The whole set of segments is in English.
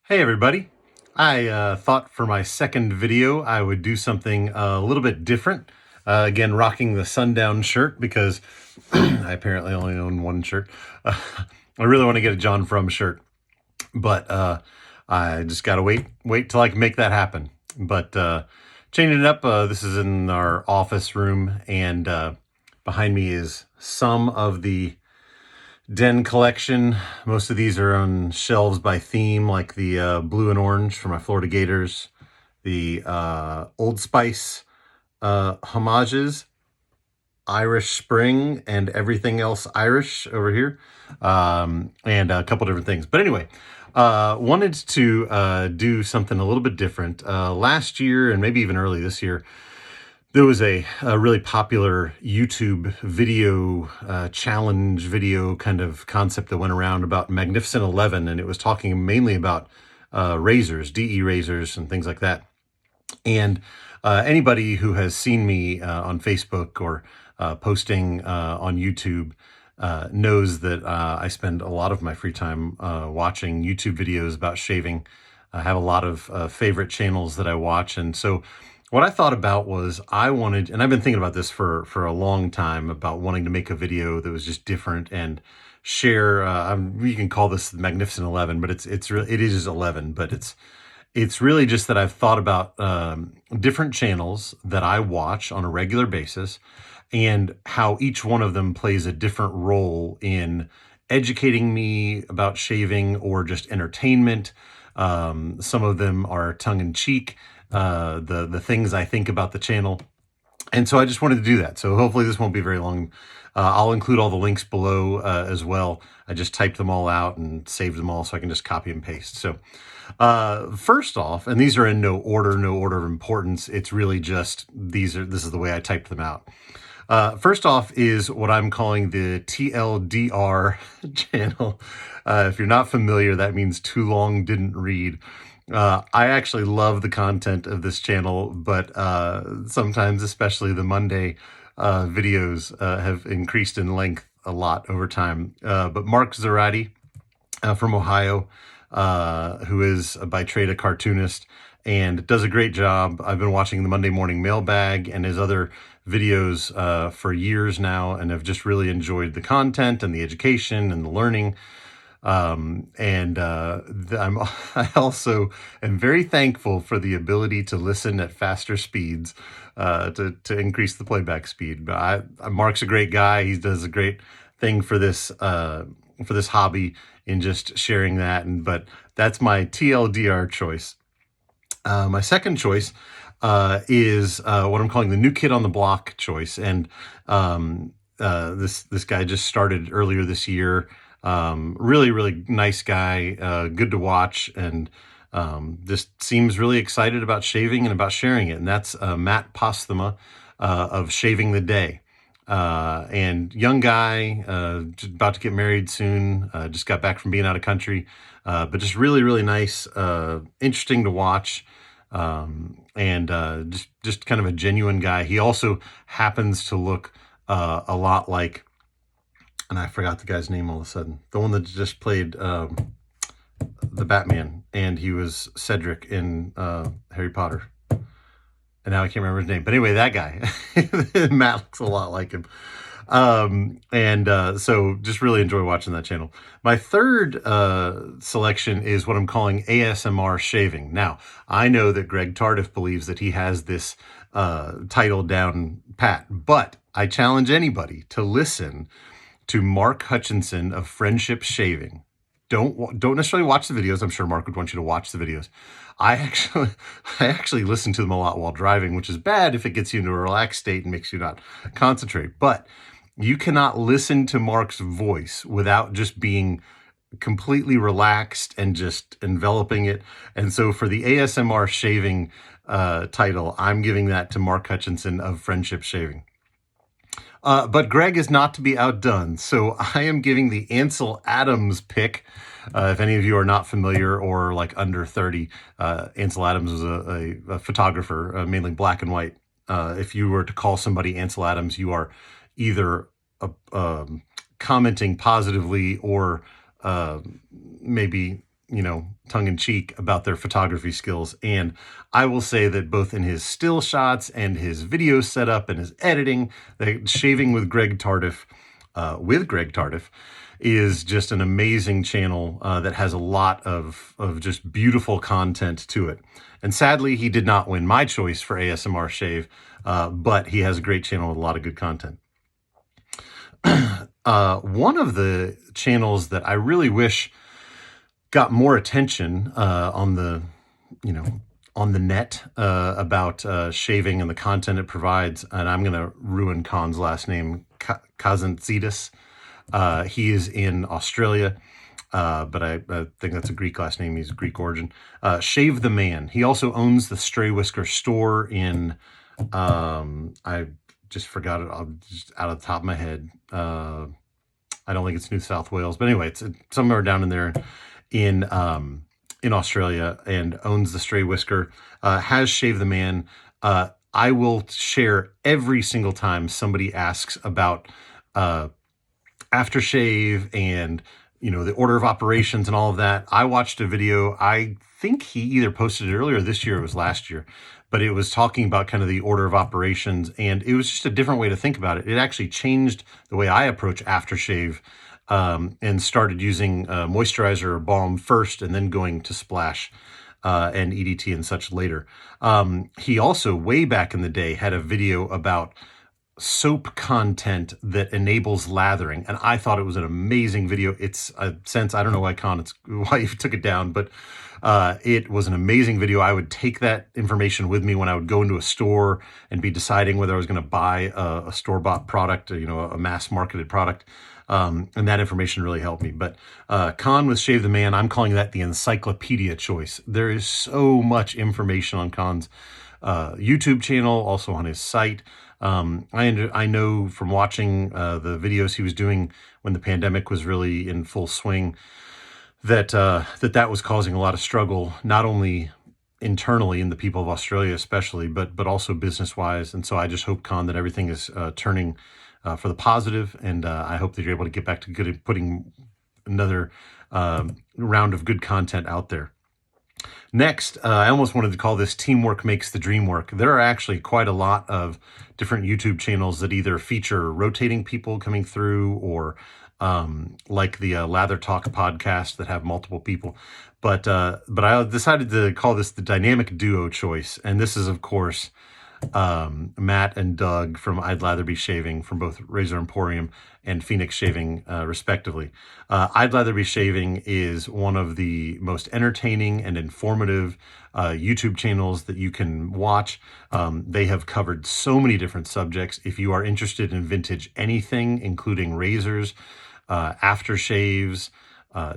Hey everybody. I thought for my second video I would do something a little bit different. Again, rocking the sundown shirt because I apparently only own one shirt. I really want to get a John Frum shirt, but I just got to wait till I can make that happen. But changing it up, this is in our office room, and behind me is some of the Den collection. Most of these are on shelves by theme, like the blue and orange for my Florida Gators, the Old Spice homages, Irish Spring, and everything else Irish over here, and a couple different things. But anyway, wanted to do something a little bit different. Last year, and maybe even early this year, there was a really popular YouTube video challenge video kind of concept that went around about Magnificent 11, and it was talking mainly about razors, DE razors, and things like that. And anybody who has seen me on Facebook or posting on YouTube knows that I spend a lot of my free time watching YouTube videos about shaving. I have a lot of favorite channels that I watch, and so what I thought about was I wanted, and I've been thinking about this for a long time, about wanting to make a video that was just different and share. You can call this the Magnificent 11, but it is 11, but it's really just that I've thought about different channels that I watch on a regular basis and how each one of them plays a different role in educating me about shaving or just entertainment. Some of them are tongue-in-cheek, the things I think about the channel. And so I just wanted to do that. So hopefully this won't be very long. I'll include all the links below as well. I just typed them all out and saved them all so I can just copy and paste. So first off, and these are in no order of importance. It's really just this is the way I typed them out. First off is what I'm calling the TLDR channel. If you're not familiar, that means too long didn't read. I actually love the content of this channel, but sometimes, especially the Monday videos, have increased in length a lot over time. But Mark Zarati from Ohio, who is by trade a cartoonist and does a great job. I've been watching the Monday Morning Mailbag and his other videos for years now, and have just really enjoyed the content and the education and the learning. I also am very thankful for the ability to listen at faster speeds to increase the playback speed. But Mark's a great guy. He does a great thing for this hobby in just sharing that. But that's my TLDR choice. My second choice is what I'm calling the new kid on the block choice. And this guy just started earlier this year. Really nice guy, good to watch, and just seems really excited about shaving and about sharing it. And that's Matt Posthuma of Shaving the Day. And young guy, just about to get married soon, just got back from being out of country, but just really nice, interesting to watch, and just kind of a genuine guy. He also happens to look a lot like, and I forgot the guy's name all of a sudden, the one that just played the Batman, and he was Cedric in Harry Potter. And now I can't remember his name. But anyway, that guy. Matt looks a lot like him. So just really enjoy watching that channel. My third selection is what I'm calling ASMR shaving. Now, I know that Greg Tardif believes that he has this title down pat, but I challenge anybody to listen to Mark Hutchinson of Friendship Shaving. Don't necessarily watch the videos. I'm sure Mark would want you to watch the videos. I actually listen to them a lot while driving, which is bad if it gets you into a relaxed state and makes you not concentrate. But you cannot listen to Mark's voice without just being completely relaxed and just enveloping it. And so for the ASMR shaving title, I'm giving that to Mark Hutchinson of Friendship Shaving. But Greg is not to be outdone, so I am giving the Ansel Adams pick. If any of you are not familiar or like under 30, Ansel Adams was a photographer, mainly black and white. If you were to call somebody Ansel Adams, you are either commenting positively or maybe tongue-in-cheek about their photography skills. And I will say that both in his still shots and his video setup and his editing, the Shaving with Greg Tardif, is just an amazing channel that has a lot of just beautiful content to it. And sadly, he did not win my choice for ASMR Shave, but he has a great channel with a lot of good content. One of the channels that I really wish got more attention on the net about shaving and the content it provides, and I'm going to ruin Khan's last name, Kazantzidis. He is in Australia, but I think that's a Greek last name. He's Greek origin. Shave the Man. He also owns the Stray Whisker store in, I just forgot it just out of the top of my head. I don't think it's New South Wales, but anyway, it's somewhere down in there in Australia, and owns the Stray Whisker, has Shave the Man. I will share every single time somebody asks about aftershave and the order of operations and all of that. I watched a video, I think he either posted it earlier this year or it was last year, but it was talking about kind of the order of operations, and it was just a different way to think about it. It actually changed the way I approach aftershave, and started using moisturizer or balm first and then going to splash and EDT and such later. He also, way back in the day, had a video about soap content that enables lathering, and I thought it was an amazing video. It's I don't know why you took it down, but it was an amazing video. I would take that information with me when I would go into a store and be deciding whether I was going to buy a store-bought product, a mass-marketed product, and that information really helped me. But Khan with Shave the Man, I'm calling that the Encyclopedia choice. There is so much information on Khan's YouTube channel, also on his site. I know from watching the videos he was doing when the pandemic was really in full swing, that was causing a lot of struggle, not only internally in the people of Australia especially, but also business-wise. And so I just hope, Khan, that everything is turning for the positive, and I hope that you're able to get back to putting another round of good content out there. Next, I almost wanted to call this Teamwork Makes the Dream Work. There are actually quite a lot of different YouTube channels that either feature rotating people coming through, or like the Lather Talk podcast that have multiple people. But I decided to call this the Dynamic Duo choice. And this is, of course, Matt and Doug from I'd Lather Be Shaving, from both Razor Emporium and Phoenix Shaving, respectively. I'd Lather Be Shaving is one of the most entertaining and informative YouTube channels that you can watch. They have covered so many different subjects. If you are interested in vintage anything, including razors, aftershaves,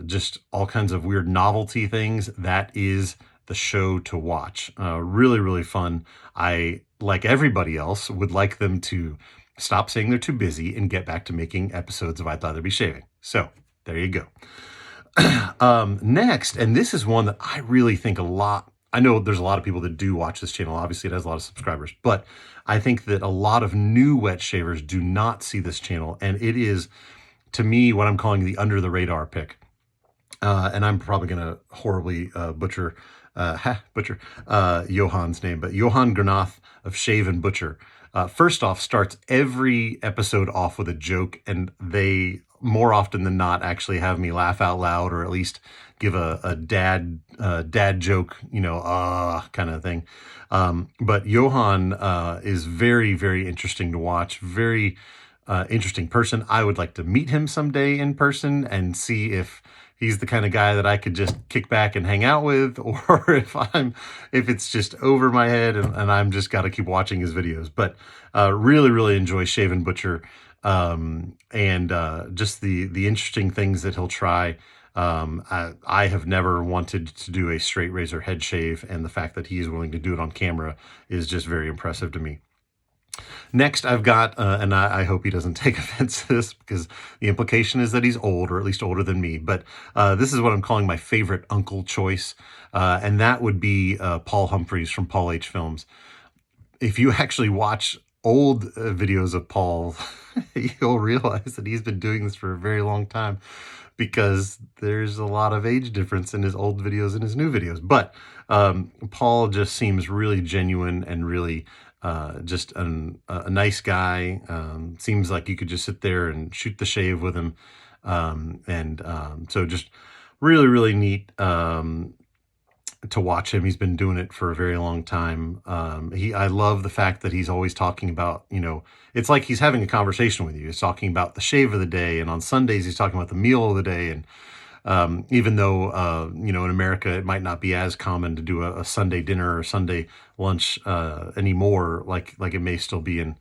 just all kinds of weird novelty things, that is the show to watch. Really, really fun. I, like everybody else, would like them to stop saying they're too busy and get back to making episodes of I'd Lather Be Shaving. So there you go. Next, and this is one that I really think I know there's a lot of people that do watch this channel. Obviously, it has a lot of subscribers, but I think that a lot of new wet shavers do not see this channel, and it is, to me, what I'm calling the under the radar pick. And I'm probably going to horribly butcher Johan's name, but Johan Granath of Shave and Butcher. First off, starts every episode off with a joke, and they, more often than not, actually have me laugh out loud, or at least give a dad joke, kind of thing. But Johan is very, very interesting to watch. Very interesting person. I would like to meet him someday in person and see if he's the kind of guy that I could just kick back and hang out with, or if it's just over my head and I'm just got to keep watching his videos. But really, really enjoy Shave and Butcher, and just the interesting things that he'll try. I have never wanted to do a straight razor head shave, and the fact that he is willing to do it on camera is just very impressive to me. Next, I've got, and I hope he doesn't take offense to this, because the implication is that he's old, or at least older than me, but this is what I'm calling my favorite uncle choice, and that would be Paul Humphreys from Paul H. Films. If you actually watch old videos of Paul, you'll realize that he's been doing this for a very long time, because there's a lot of age difference in his old videos and his new videos. But Paul just seems really genuine and really just a nice guy. Seems like you could just sit there and shoot the shave with him. So just really, really neat to watch him. He's been doing it for a very long time. I love the fact that he's always talking about, it's like he's having a conversation with you. He's talking about the shave of the day, and on Sundays he's talking about the meal of the day. And even though in America it might not be as common to do a Sunday dinner or Sunday lunch anymore, like it may still be in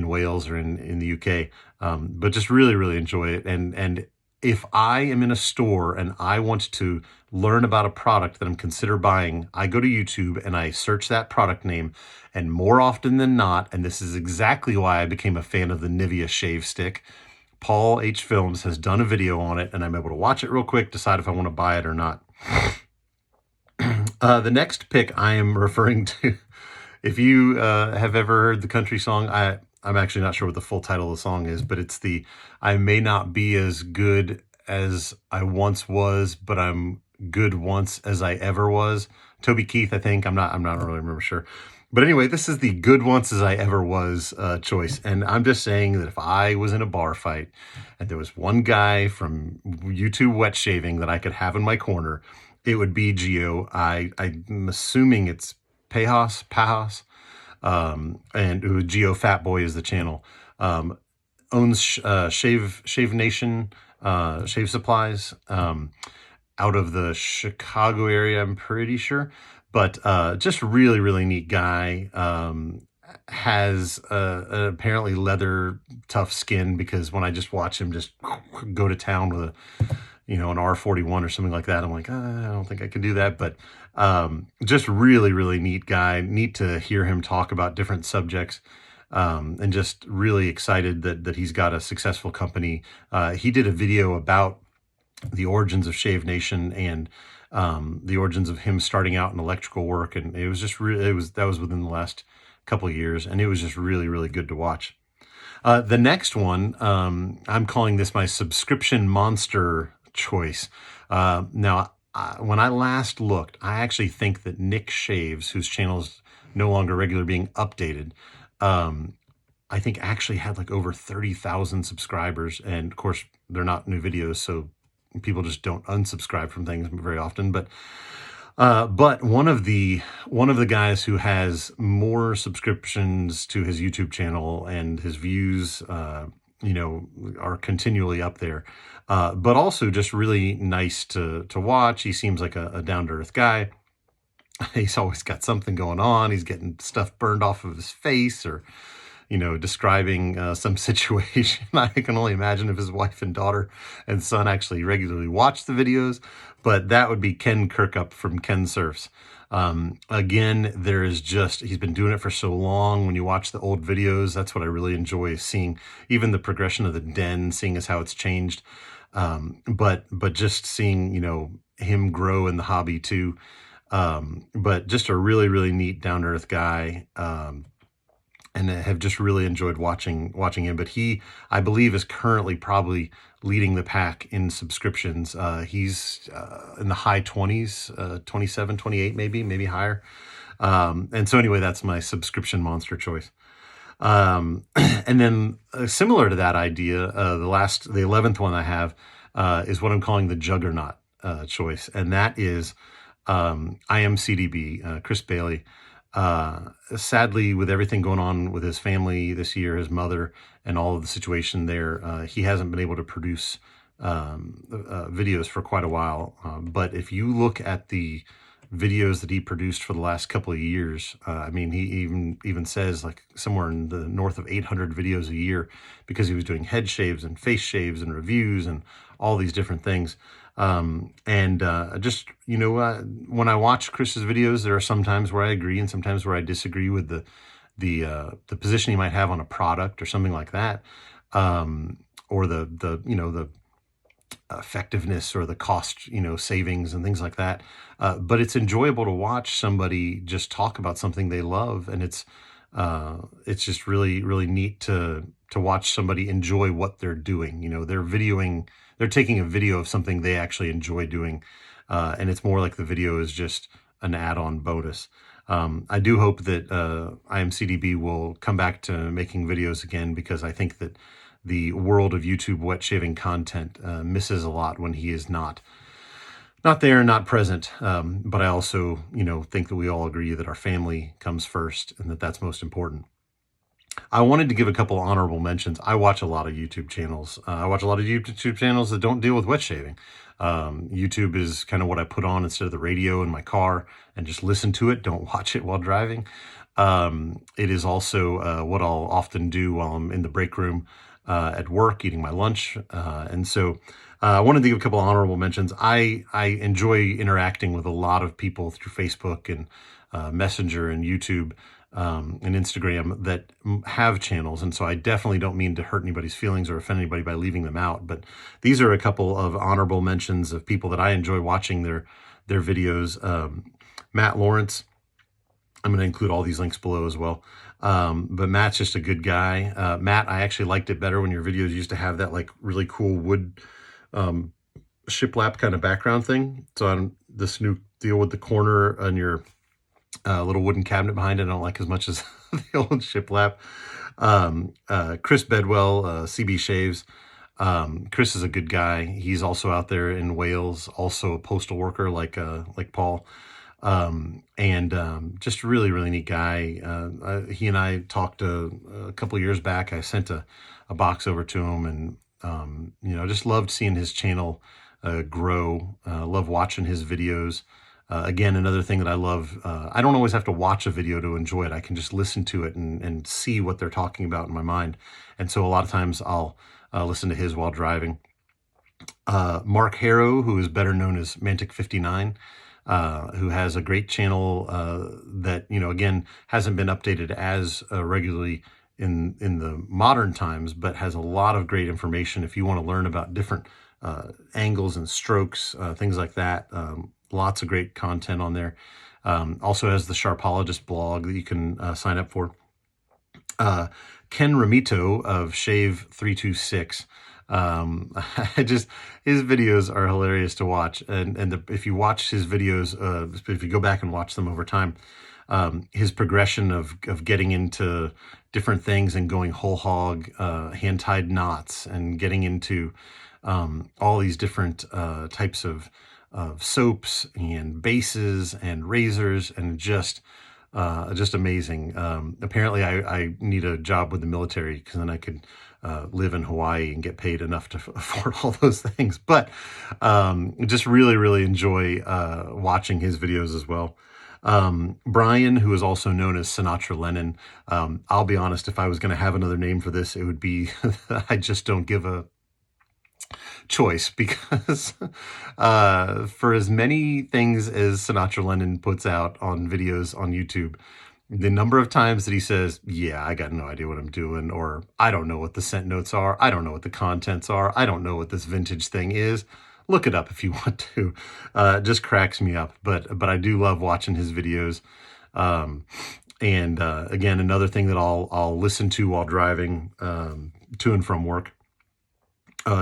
Wales or in the UK, but just really, really enjoy it. And if I am in a store and I want to learn about a product that I'm consider buying, I go to YouTube and I search that product name, and more often than not, and this is exactly why I became a fan of the Nivea shave stick, Paul H. Films has done a video on it, and I'm able to watch it real quick, decide if I want to buy it or not. The next pick I am referring to, if you have ever heard the country song, I'm actually not sure what the full title of the song is, but it's the "I may not be as good as I once was, but I'm good once as I ever was." Toby Keith, I think. I'm not really remember sure. But anyway, this is the "good once as I ever was" choice. And I'm just saying that if I was in a bar fight and there was one guy from YouTube Wet Shaving that I could have in my corner, it would be Gio. I'm assuming it's Pahos. And Geo Fat Boy is the channel. Owns Shave Nation shave supplies out of the Chicago area, I'm pretty sure. But just really, really neat guy. Has apparently leather tough skin, because when I just watch him just go to town with an R41 or something like that, I'm like, I don't think I can do that. But just really, really neat guy. Neat to hear him talk about different subjects, and just really excited that he's got a successful company. He did a video about the origins of Shave Nation and the origins of him starting out in electrical work, and it was just that was within the last couple of years, and it was just really, really good to watch. The next one, I'm calling this my subscription monster choice. Now, when I last looked, I actually think that Nick Shaves, whose channel is no longer regularly being updated, I think actually had like over 30,000 subscribers. And of course, they're not new videos, so people just don't unsubscribe from things very often. But one of the guys who has more subscriptions to his YouTube channel, and his views, are continually up there. But also just really nice to watch. He seems like a down-to-earth guy. He's always got something going on. He's getting stuff burned off of his face, or describing some situation. I can only imagine if his wife and daughter and son actually regularly watch the videos, but that would be Ken Kirkup from Ken Surfs. Again, he's been doing it for so long. When you watch the old videos, that's what I really enjoy, is seeing even the progression of the den, seeing as how it's changed. But just seeing, him grow in the hobby too. But just a really, really neat down-to-earth guy. And I have just really enjoyed watching him. But he, I believe, is currently probably leading the pack in subscriptions. He's in the high 20s, 27, 28, maybe higher. And so anyway, that's my subscription monster choice. And then similar to that idea, the 11th one I have is what I'm calling the Juggernaut choice. And that is IMCDB, Chris Bailey. Sadly, with everything going on with his family this year, his mother, and all of the situation there, he hasn't been able to produce videos for quite a while. But if you look at the videos that he produced for the last couple of years, I mean, he even says like somewhere in the north of 800 videos a year, because he was doing head shaves and face shaves and reviews and all these different things. Just, when I watch Chris's videos, there are some times where I agree and sometimes where I disagree with the position he might have on a product or something like that. Or the effectiveness or the cost, savings and things like that. But it's enjoyable to watch somebody just talk about something they love. And it's, it's just really, really neat to watch somebody enjoy what they're doing. You know, they're taking a video of something they actually enjoy doing, and it's more like the video is just an add-on bonus. I do hope that IMCDB will come back to making videos again, because I think that the world of YouTube wet shaving content misses a lot when he is not there, not present. But I also, think that we all agree that our family comes first and that that's most important. I wanted to give a couple honorable mentions. I watch a lot of YouTube channels. I watch a lot of YouTube channels that don't deal with wet shaving. YouTube is kind of what I put on instead of the radio in my car and just listen to it. Don't watch it while driving. It is also what I'll often do while I'm in the break room at work eating my lunch. And so I wanted to give a couple honorable mentions. I enjoy interacting with a lot of people through Facebook and Messenger and YouTube and Instagram that have channels. And so I definitely don't mean to hurt anybody's feelings or offend anybody by leaving them out. But these are a couple of honorable mentions of people that I enjoy watching their videos. Matt Lawrence, I'm going to include all these links below as well. But Matt's just a good guy. Matt, I actually liked it better when your videos used to have that like really cool wood shiplap kind of background thing. So on this new deal with the corner on your little wooden cabinet behind it, I don't like as much as the old shiplap. Chris Bedwell, CB Shaves. Chris is a good guy. He's also out there in Wales, also a postal worker like Paul. Just really, really neat guy. He and I talked a couple of years back. I sent a box over to him, and, just loved seeing his channel grow. Love watching his videos. Again, another thing that I love, I don't always have to watch a video to enjoy it. I can just listen to it and see what they're talking about in my mind. And so a lot of times I'll listen to his while driving. Mark Herro, who is better known as Mantic59, who has a great channel that, again, hasn't been updated as regularly in the modern times, but has a lot of great information if you want to learn about different angles and strokes, things like that. Lots of great content on there. Also has the Sharpologist blog that you can sign up for. Ken Romito of Shave 326. His videos are hilarious to watch. If you watch his videos, if you go back and watch them over time, his progression of getting into different things and going whole hog, hand-tied knots, and getting into all these different types of soaps and bases and razors, and just amazing. Apparently I need a job with the military, because then I could live in Hawaii and get paid enough to afford all those things. But just really, really enjoy watching his videos as well. Brian, who is also known as SinatraLennon. I'll be honest, if I was going to have another name for this, it would be I just don't give a choice, because for as many things as SinatraLennon puts out on videos on YouTube, the number of times that he says, yeah, I got no idea what I'm doing, or I don't know what the scent notes are, I don't know what the contents are, I don't know what this vintage thing is, look it up if you want to, just cracks me up. But I do love watching his videos. Again, another thing that I'll listen to while driving to and from work.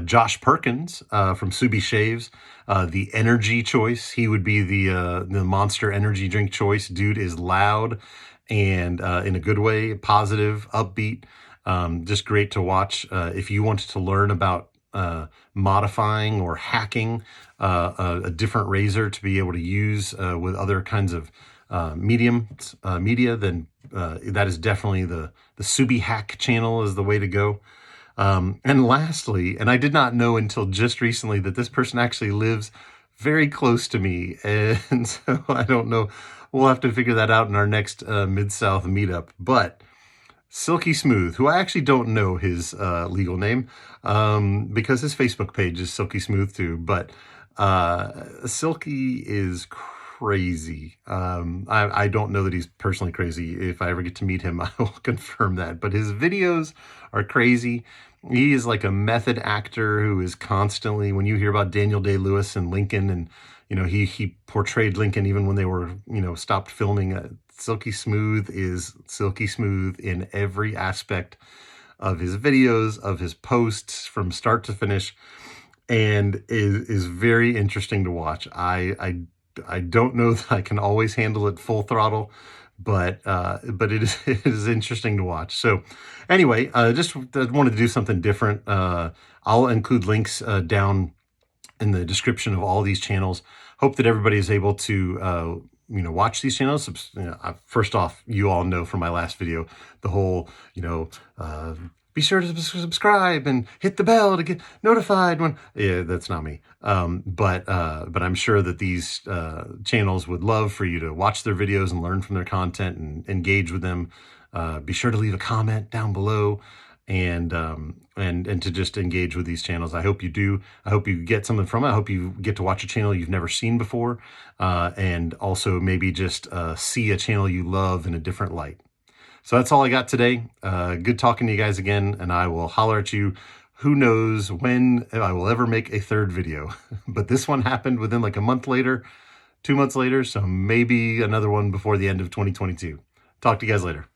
Josh Perkins from Subi Shaves, the energy choice. He would be the Monster energy drink choice. Dude is loud and in a good way, positive, upbeat, just great to watch. If you wanted to learn about modifying or hacking a different razor to be able to use with other kinds of media, then that is definitely the Subi Hack channel is the way to go. And lastly, and I did not know until just recently that this person actually lives very close to me, and so I don't know, we'll have to figure that out in our next Mid-South meetup. But Silky Smooth, who I actually don't know his legal name, because his Facebook page is Silky Smooth too, but Silky is crazy. I don't know that he's personally crazy. If I ever get to meet him, I will confirm that. But his videos are crazy. He is like a method actor who is constantly, when you hear about Daniel Day-Lewis and Lincoln and, you know, he portrayed Lincoln even when they were, you know, stopped filming. Silky smooth is silky smooth in every aspect of his videos, of his posts, from start to finish, and is very interesting to watch. I don't know that I can always handle it full throttle, but it is interesting to watch. So anyway, just wanted to do something different. I'll include links down in the description of all these channels. Hope that everybody is able to you know, watch these channels. You know, first off, you all know from my last video the whole, you know, be sure to subscribe and hit the bell to get notified when. Yeah, that's not me. But I'm sure that these channels would love for you to watch their videos and learn from their content and engage with them. Be sure to leave a comment down below and to just engage with these channels. I hope you do. I hope you get something from it. I hope you get to watch a channel you've never seen before, and also maybe just see a channel you love in a different light. So that's all I got today. Good talking to you guys again, and I will holler at you. Who knows when I will ever make a third video, but this one happened within like a month later, 2 months later, so maybe another one before the end of 2022. Talk to you guys later.